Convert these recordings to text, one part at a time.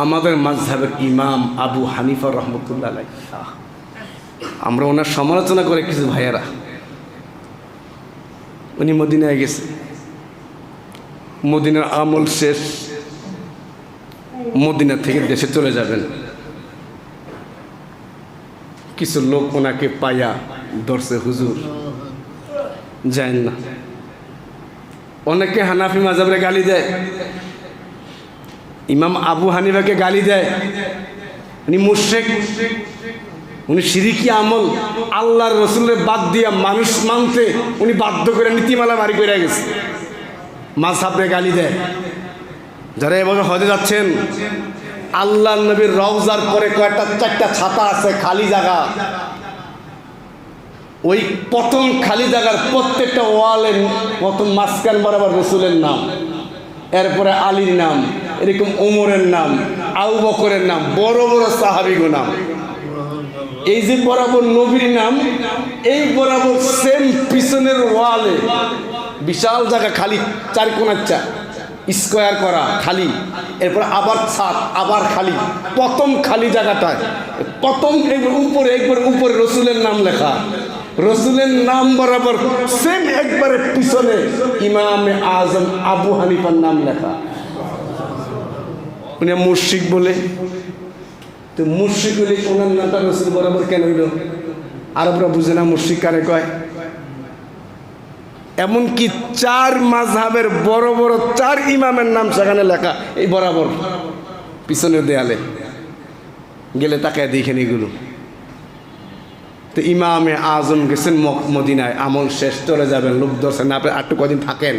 আমাদের মাযহাবের ইমাম আবু হানিফা রহমতুল্লাহ আলাইহি, আমরা ওনার সমালোচনা করে কিছু ভাইয়েরা, উনি মদিনায় গেছে, মদিনার আমল শেষ, মদিনা থেকে দেশে চলে যাবেন। কিছু লোক ওনাকে পাইয়া ধরছে, হুজুর যায় না। অনেকে হানাফি মাযহাবের গালি দেয়, ইমাম আবু হানিফাকে গালি দেয়, উনি মুশরিক, উনি শিরকি আমল আল্লাহর রসুলের বাদ দিয়া মানুষ মানতে উনি বাধ্য করে নীতিমালা বাড়ি করে গেছে, মাযহাবে গালি দেয়। যারা এভাবে হজে যাচ্ছেন, আল্লাহ নবীর রওজার পরে কয়েকটা চারটা ছাতা আছে খালি জায়গা, ওই প্রথম খালি জায়গার প্রত্যেকটা ওয়ালে প্রথম মাঝখান বরাবর রসুলের নাম, এরপরে আলীর নাম, এরকম ওমরের নাম, আবু বকরের নাম, বড় বড় সাহাবীর নাম। এই যে বরাবর নবীর নাম, এই বরাবর সেম পিছনের ওয়ালে বিশাল জায়গা খালি, চার কোণার স্কোয়ার করা খালি, এরপর আবার ছাদ, আবার খালি, প্রথম খালি জায়গাটায় প্রথম উপরে একবার উপরে রসুলের নাম লেখা, রসুলের নাম বরাবর সেম একবারে পিছনে ইমামে আজম আবু হানিফার নাম লেখা। উনি মুশরিক বলে, তো মুশরিক হলে ওনার নামটা রসুল বরাবর কেন হইল? আরবরা বুঝে না মুশরিক কারে কয়। এমনকি চার মাযহাবের বড় বড় চার ইমামের নাম সেখানে লেখা, এই বরাবর পিছনের দেয়ালে গেলে তাকায় দেখেন এগুলো। তো ইমামে আজম গেছেন মদিনায়, আমল শেষ, চলে যাবেন, লোক ধরছেন না, আপনি আরেকটু কদিন থাকেন,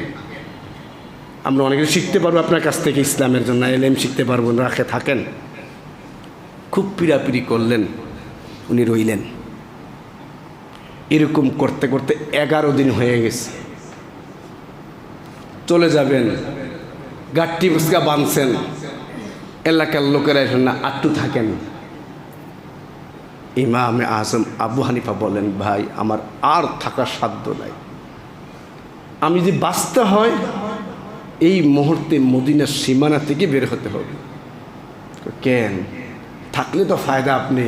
আমরা অনেক কিছু শিখতে পারবো আপনার কাছ থেকে, ইসলামের জন্য এলেম শিখতে পারবো, রাখে থাকেন। খুব পিড়াপিড়ি করলেন, উনি রইলেন। এরকম করতে করতে 11 দিন হয়ে গেছে, চলে যাবেন, গাট্টি বুসকা বাঁধছেন, এলাকার লোকেরা এসে না আটটু থাকেন। ইমামে আজম আবু হানিফা বলেন, ভাই আমার আর থাকার সাধ্য নাই, আমি যে বাঁচতে হয় এই মুহূর্তে মদিনার সীমানা থেকে বের হতে হবে। কেন? থাকলে তো ফায়দা, আপনি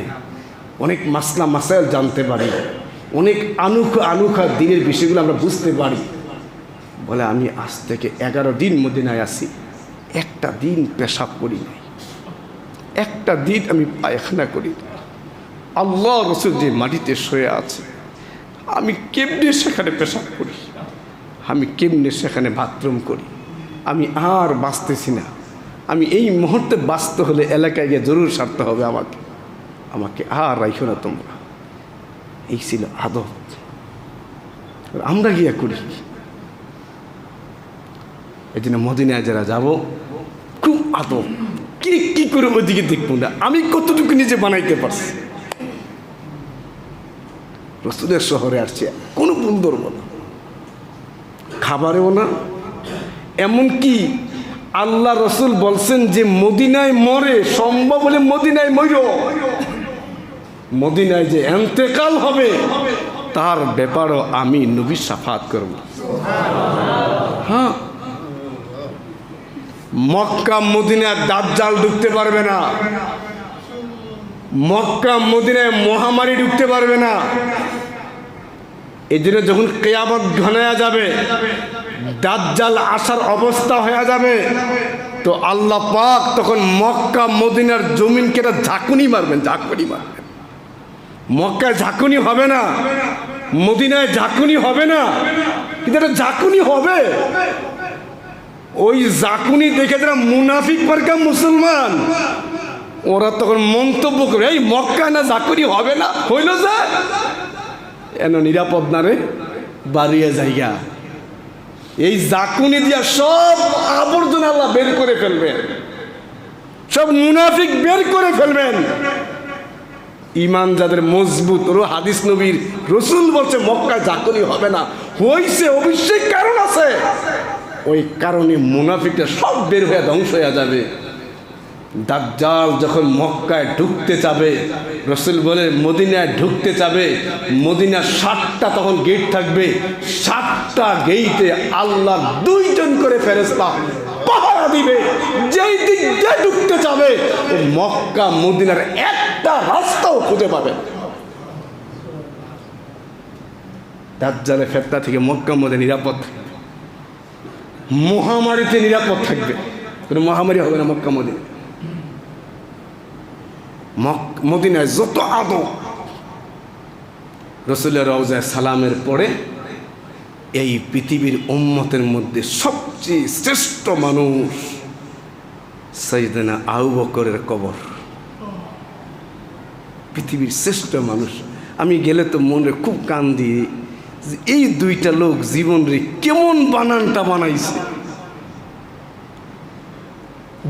অনেক মাসলা মাসাইল জানতে পারি, অনেক আনুখা দিনের বিষয়গুলো আমরা বুঝতে পারি। বলে আমি আজ থেকে 11 দিন মদিনায় আসি, একটা দিন পেশাব করি নাই, একটা দিন আমি পায়খানা করি নাই। আল্লাহ রসুল যে মাটিতে শুয়ে আছে, আমি কেমনে সেখানে পেশাব করি, আমি কেমনে সেখানে বাথরুম করি, আমি আর বাঁচতেছি না, আমি এই মুহূর্তে বাঁচতে হলে এলাকায় গিয়ে জরুর সারতে হবে, আমাকে আর রাইখো না তোমরা। এই ছিল আদব। আমরা গিয়া করি। এই জন্য মদিনায় যারা যাব, খুব আদব, কি করে ওইদিকে দেখবো না, আমি কতটুকু নিজে বানাইতে পারছি। রসুলের শহরে আসছে, কোনো ভুল ধরবো না, খাবারেও না। এমনকি আল্লাহ রসুল বলছেন যে মদিনায় মরে, সম্ভব হলে মদিনায় মরো, মদিনায় যে এন্তেকাল হবে তার ব্যাপারও আমি নবী শাফাত করব। হ্যাঁ, মক্কা মদিনায় দাজ্জাল ঢুকতে পারবে না, মক্কা মদিনায় মহামারী ঢুকতে পারবে না। এই জন্য যখন কিয়ামত ঘনায়া যাবে, দাজ্জাল আসার অবস্থা হয়ে যাবে, তো আল্লাহ পাক তখন মক্কা মদিনার জমিনকে একটা ঝাঁকুনি মারবেন। মক্কায় ঝাঁকুনি হবে না, মদিনায় ঝাঁকুনি হবে না, কিন্তু একটা ঝাঁকুনি হবে। ওই ঝাঁকুনি দেখে যারা মুনাফিক মার্কা মুসলমান, ওরা তখন মন্তব্য করে, এই মক্কায় না ঝাঁকুনি হবে না, হইল যে এন নিরাপদ না রে, বাড়িয়ে জায়গা। এই ঝাঁকুনি দিয়া সব আবর্জনা আল্লাহ বের করে ফেলবেন, সব মুনাফিক বের করে ফেলবেন। ইমান যাদের মজবুত, হাদিস নবীর রসুল বলছে মক্কায় ঝাঁকুনি হবে না, হইছে অবশ্যই কারণ আছে, ওই কারণে মুনাফিকটা সব বের হয়ে ধ্বংস হয়ে যাবে। দাজ্জাল যখন মক্কায় ঢুকতে যাবে, রসুল বলে মদিনায় ঢুকতে যাবে, মদিনার 7টা তখন গেট থাকবে, 7টা গেইটে আল্লাহ 2 জন করে ফেরেশতা পাহারা দিবে। যেই দিক দিয়ে ঢুকতে যাবে মক্কা মদিনার একটা রাস্তাও খুঁজে পাবেন। দাজ্জালে ফেতনা থেকে মক্কা মদিনা নিরাপদ থাকবে, মহামারীতে নিরাপদ থাকবে, কোনো মহামারী হবে না মক্কা মদিনা। মদিনায় যত আদব, রাসূলের রওজায় সালামের পরে এই পৃথিবীর উম্মতের মধ্যে সবচেয়ে শ্রেষ্ঠ মানুষ সাইয়েদনা আবু বকরের কবর। পৃথিবীর শ্রেষ্ঠ মানুষ। আমি গেলে তো মনে খুব কান্দি, এই দুইটা লোক জীবন রে কেমন বানানটা বানাইছে,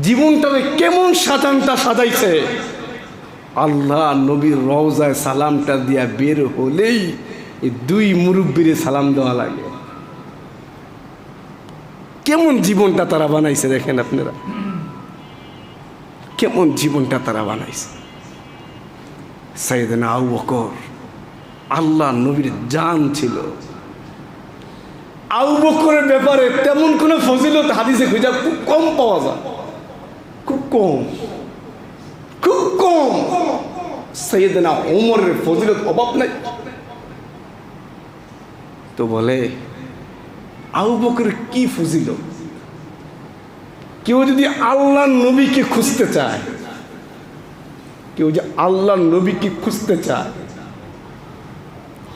জীবনটারে কেমন সাজানটা সাজাইছে। আল্লাহ নবীর রওজায় সালামটা দিয়া বের হলেই এই দুই মুরব্বীরে সালাম দেওয়া লাগে। কেমন জীবনটা তারা বানাইছে দেখেন আপনারা, কেমন জীবনটা তারা বানাইছে। সাইয়েদনা আবু বকর আল্লাহ নবীর জান ছিল। আবু বকরের ব্যাপারে তেমন কোনো ফজিলত হাদিসে খুঁজে খুব কম পাওয়া যায়, খুব কম, খুব কম। সাইয়েদনা ওমরের ফজিলত অভাব নাই। তো বলে আবু বকরের কি ফজিলত? কেউ যদি আল্লাহর নবীকে খুঁজতে চায়, কেউ যে আল্লাহর নবীকে খুঁজতে চায়,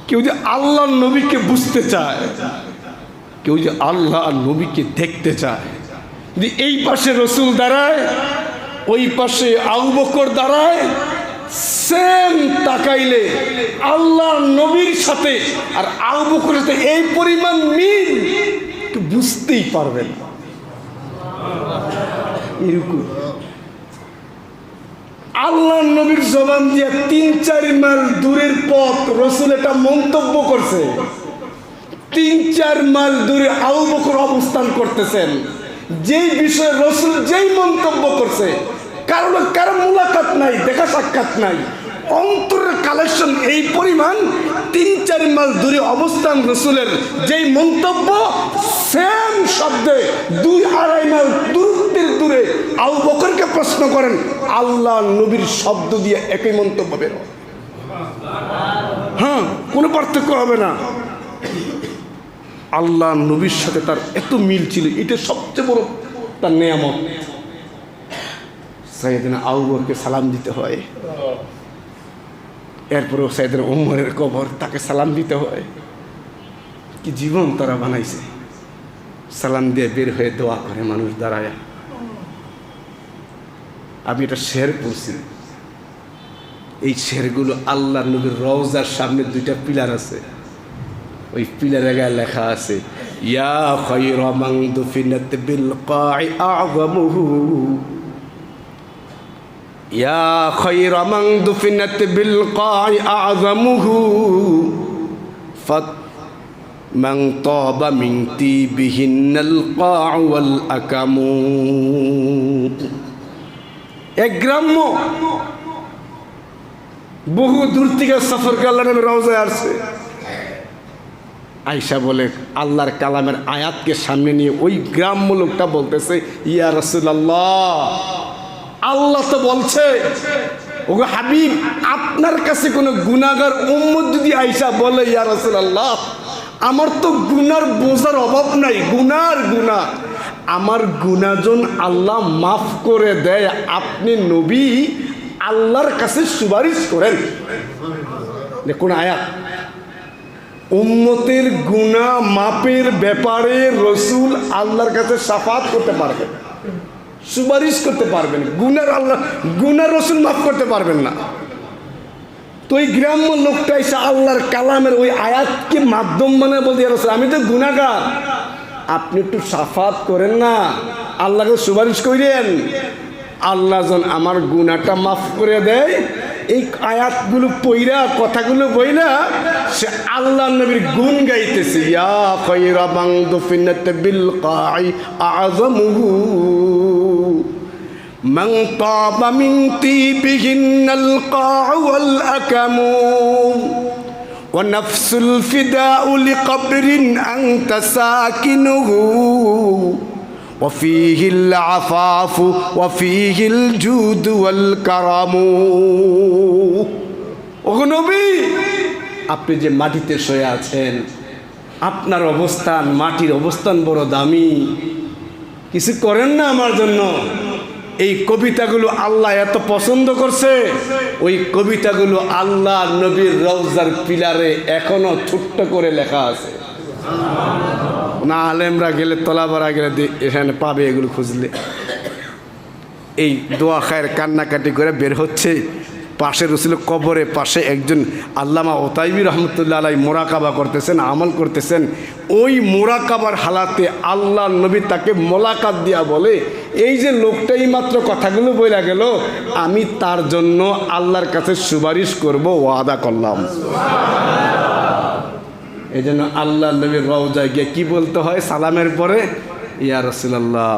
কেউ যে আল্লাহর নবীকে বুঝতে চায়, কেউ যে আল্লাহ নবীকে দেখতে চায়, যদি এই পাশে রসুল দাঁড়ায়, ওই পাশে আবু বকর দাঁড়ায়, সেম তাকাইলে আল্লাহর নবীর সাথে আর আবু বকরের সাথে এই পরিমাণ মিল বুঝতেই পারবেন না। এরকম আল্লাহর নবীর জবান দিয়ে 3-4 মাইল দূরের পথ রসুল এটা মন্তব্য করছে, 3-4 মাইল দূরে আবু বকর অবস্থান করতেছেন, যেই বিষয়ে রসুল যেই মন্তব্য করছে, কারো মুলাকাত নাই, দেখা সাক্ষাৎ নাই, অন্তরের কালেকশন এই পরিমাণ। 3-4 মাইল দূরে অবস্থান রসুলের, যেই মন্তব্য সেম শব্দে 2-2.5 মাইল দূরত্বের দূরে আবু বকরকে প্রশ্ন করেন, আল্লাহ নবীর শব্দ দিয়ে একই মন্তব্য বের হয়। হ্যাঁ, কোনো পার্থক্য হবে না। আল্লাহ নবীর সাথে তার এত মিল ছিল, এটা সবচেয়ে বড় তার নেয়ামত। সাইয়েদনা আবু বকরকে সালাম দিতে হয়, এরপরেও সাইয়েদনা ওমরের কবর, তাকে সালাম দিতে হয়। কি জীবন তারা বানাইছে। সালাম দিয়ে বের হয়ে দোয়া করে মানুষ দাঁড়ায়। আমি এটা শের পড়ছি, এই শেরগুলো আল্লাহ নবীর রওজার সামনে 2টা পিলার আছে, ওই পিলারে গায়ে লেখা আছে, ইয়া খায়রা মান দুফিনাত বিল কা'i আ'যামুহু, ইয়া খায়রা মান দুফিনাত বিল কা'i আ'যামুহু, ফাত মান তাবা মিন তিবিহিন্নাল কা'উ ওয়াল আকামু। এক গ্রাম্য বহু দূর থেকে সফর করে আল্লাহ নবীর রওজায় আসছে। আয়েশা বলে, আল্লাহর কালামের আয়াতকে সামনে নিয়ে ওই গ্রাম্য লোকটা বলতেছে, ইয়া রাসূলুল্লাহ, আল্লাহ তো বলছে, ওগো হাবিব, আপনার কাছে কোনো গুনাহগার উম্মত যদি আয়েশা বলে, ইয়া রাসূলুল্লাহ, আমার তো গুনার বোঝার অভাব নাই, গুনার গুনাহ, আমার গুনাহজন আল্লাহ মাফ করে দেয়, আপনি নবী আল্লাহর কাছে সুপারিশ করেন। কোন আয়াত? উম্মতের গুনাহ মাপের ব্যাপারে রসুল আল্লাহর কাছে শাফাত করতে পারবেন, সুপারিশ করতে পারবেন, গুনার রসুল মাফ করতে পারবেন না। তো ওই গ্রাম্য লোকটা এসে আল্লাহর কালামের ওই আয়াতকে মাধ্যম বানায় বলতে, রসুল আমি তো গুনাহগার, আপনি একটু শাফাত করেন না, আল্লাহকে সুপারিশ করেন, আল্লাহ যেন আমার গুনাহটা মাফ করে দেয়। এই আয়াতগুলো পইরা, কথাগুলো বইলা সে আল্লাহ নবীর গুণ গাইতেছে, ইয়া খায়রা মান দুফিনাত বিল কা'i আ'যামুহু, মান তাবা মিন তিবিহিন্নাল কা'উ ওয়াল আকামু, ওয়া নাফসুল ফিদাউ লিকবরিন আনতা সাকিনুহু, ওয়াফিহিল আফাফু ওয়াফিহিল জুদ ওয়াল কারামু। ওগো নবী, আপনি যে মাটিতে শুয়ে আছেন, আপনার অবস্থান, মাটির অবস্থান বড় দামি, কিছু করেন না আমার জন্য? এই কবিতাগুলো আল্লাহ এত পছন্দ করছে, ওই কবিতাগুলো আল্লাহ নবীর রওজার পিলারে এখনো ছোট্ট করে লেখা আছে। না আলেমরা গেলে, তলাবারা গেলে এখানে পাবে, এগুলো খুঁজলে। এই দোয়া খায়ের কান্নাকাটি করে বের হচ্ছে, পাশে রসুল কবরে পাশে একজন আল্লামা ওতাইবি রহমতুল্লাহ আলাই মোরাকাবা করতেছেন, আমল করতেছেন। ওই মোরাকাবার হালাতে আল্লাহ নবী তাকে মোলাকাত দিয়া বলে, এই যে লোকটাই মাত্র কথাগুলো বইলা গেল, আমি তার জন্য আল্লাহর কাছে সুপারিশ করব, ওয়াদা করলাম। এই জন্য আল্লাহ নবীর রওজায় গিয়ে কি বলতে হয় সালামের পরে? ইয়া রাসূলুল্লাহ,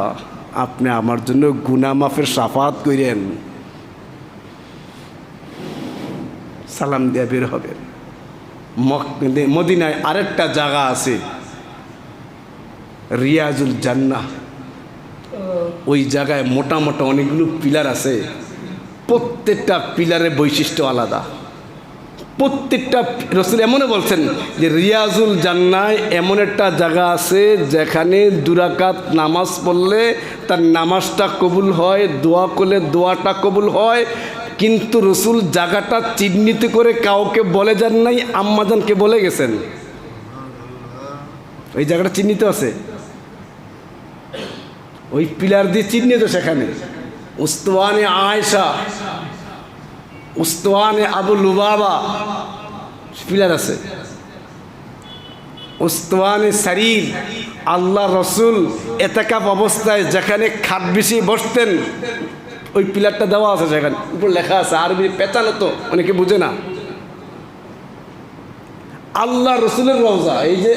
আপনি আমার জন্য গুনাহ মাফের শাফাত করেন। সালাম দিয়ে বের হবেন। মদিনায় আরেকটা জায়গা আছে, রিয়াজুল জান্নাহ। ওই জায়গায় মোটা মোটা অনেকগুলো পিলার আছে, প্রত্যেকটা পিলারের বৈশিষ্ট্য আলাদা। প্রত্যেকটা রাসূল এমনও বলছেন যে রিয়াজুল জান্নায় এমন একটা জায়গা আছে যেখানে 2 রাকাত নামাজ পড়লে তার নামাজটা কবুল হয়, দোয়া করলে দোয়াটা কবুল হয়। কিন্তু রাসূল জায়গাটা চিহ্নিত করে কাউকে বলে যান নাই, আম্মাজানকে বলে গেছেন। ওই জায়গাটা চিহ্নিত আছে, ওই পিলার দিয়ে চিহ্নিত। সেখানে উস্তানে আয়েশা, উস্তানে আবু লুবাবা পিলার আছে। উস্তানে শরীর, আল্লাহ রসুল এতেকাফ অবস্থায় যেখানে খাট বিছিয়ে বসতেন, ওই পিলারটা দেওয়া আছে, সেখানে উপর লেখা আছে, আরবি পেঁচানো তো অনেকে বুঝে না। আল্লাহ রসুলের রওজা, এই যে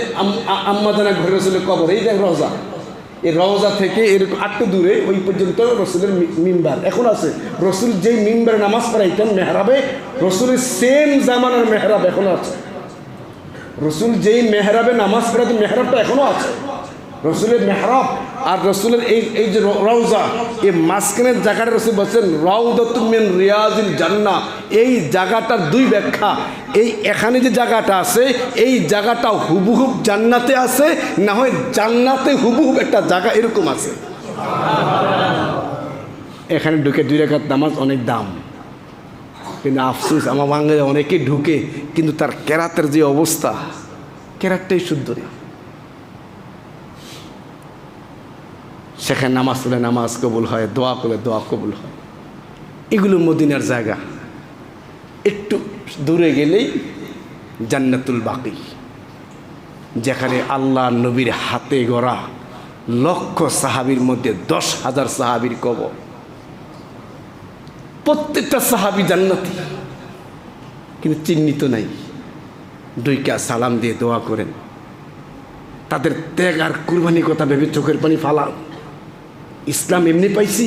আম্মাজানা ঘরে রসুলের কবর, এই যে রওজা, এই রওজা থেকে এরকম একটু দূরে ওই পর্যন্ত রসুলের মিম্বার এখন আছে। রসুল যেই মিম্বারে নামাজ পড়াইতেন মেহরাবে, রসুলের সেম জামানার মেহরাব এখনো আছে। রসুল যেই মেহরাবে নামাজ পড়াতেন মেহরাবটা এখনো আছে। রসুলের মেহরাব আর রসুলের এই যে রওজা, এই মাঝখানের জায়গাটা রসুল বলছেন রাউদাতুম মিন রিয়াজিল জান্নাহ। এই জায়গাটার 2 ব্যাখ্যা। এই এখানে যে জায়গাটা আছে, এই জায়গাটা হুবহুব জান্নাতে আছে, না হয় জান্নাতে হুবহুব একটা জায়গা এরকম আছে। এখানে ঢুকে 2 রাকাত নামাজ অনেক দাম, কিন্তু আফসোস আমার বাঙালি অনেকে ঢুকে, কিন্তু তার কেরাতের যে অবস্থা, কেরাতটাই শুদ্ধ নেই। সেখানে নামাজ পড়লে নামাজ কবুল হয়, দোয়া করলে দোয়া কবুল হয়। এগুলো মদিনার জায়গা। একটু দূরে গেলেই জান্নাতুল বাকি, যেখানে আল্লাহ নবীর হাতে গড়া লক্ষ সাহাবীর মধ্যে 10,000 সাহাবীর কবর। প্রত্যেকটা সাহাবী জান্নাতি, কিন্তু চিহ্নিত নাই। 2 সালাম দিয়ে দোয়া করেন। তাদের ত্যাগ আর কুরবানির কথা ভেবে চোখের পানি ফালান। ইসলাম এমনি পাইছি,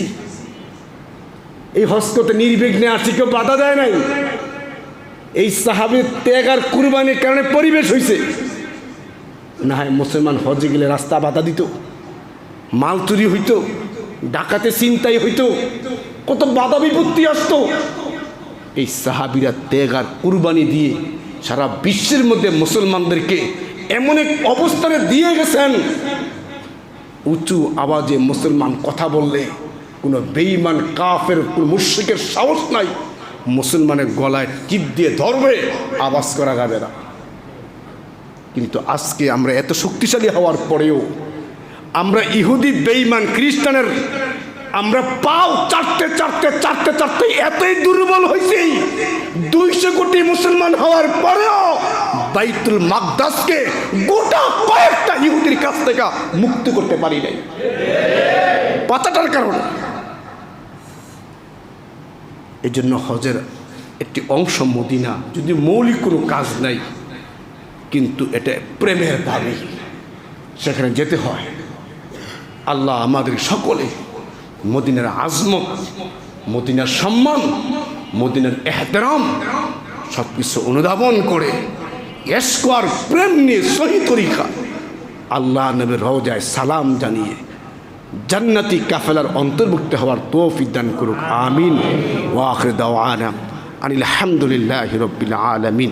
এই হজ করতে নির্বিঘ্নে আসছি, কেউ বাধা দেয় নাই। এই সাহাবীর ত্যাগ আর কুরবানির কারণে পরিবেশ হয়েছে। না হয় মুসলমান হজে গেলে রাস্তা বাধা দিত, মাল চুরি হইতো, ডাকাতে ছিনতাই হইতো, কত বাধা বিপত্তি আসতো। এই সাহাবীরা ত্যাগ আর কুরবানি দিয়ে সারা বিশ্বের মধ্যে মুসলমানদেরকে এমন এক অবস্থানে দিয়ে গেছেন, উঁচু আওয়াজে মুসলমান কথা বললে কোনো বেঈমান কাফের কোন মুশরিকের সাহস নাই, মুসলমানের গলায় টিপ দিয়ে ধরবে, আওয়াজ করা যাবে না। কিন্তু আজকে আমরা এত শক্তিশালী হওয়ার পরেও আমরা ইহুদি বেঈমান খ্রিস্টানের আমরা পাও চারটে এতই দুর্বল হয়েছি। 200 কোটি মুসলমান হওয়ার পরেও বাইতুল মাকদাসকে গোটা কয়েকটা ইহুদির কাছ থেকে মুক্ত করতে পারি নাই, পাতাটার কারণে। এই জন্য হজের একটি অংশ মদিনা, যদি মৌলিক কোনো কাজ নাই, কিন্তু এটা প্রেমের দাবি, সেখানে যেতে হয়। আল্লাহ আমাদের সকলে মদিনার আজমত, মদিনার সম্মান, মদিনার এহতেরাম সব কিছু অনুধাবন করে ইশক আর প্রেম নিয়ে সহি তরিকা আল্লাহ নবীর রওজায় সালাম জানিয়ে জান্নাতি কাফেলার অন্তর্ভুক্ত হওয়ার তৌফিক দান করুক। আমিন। ওয়া আখির দাওয়ানা আনিল হামদুলিল্লাহি রাব্বিল আলামিন।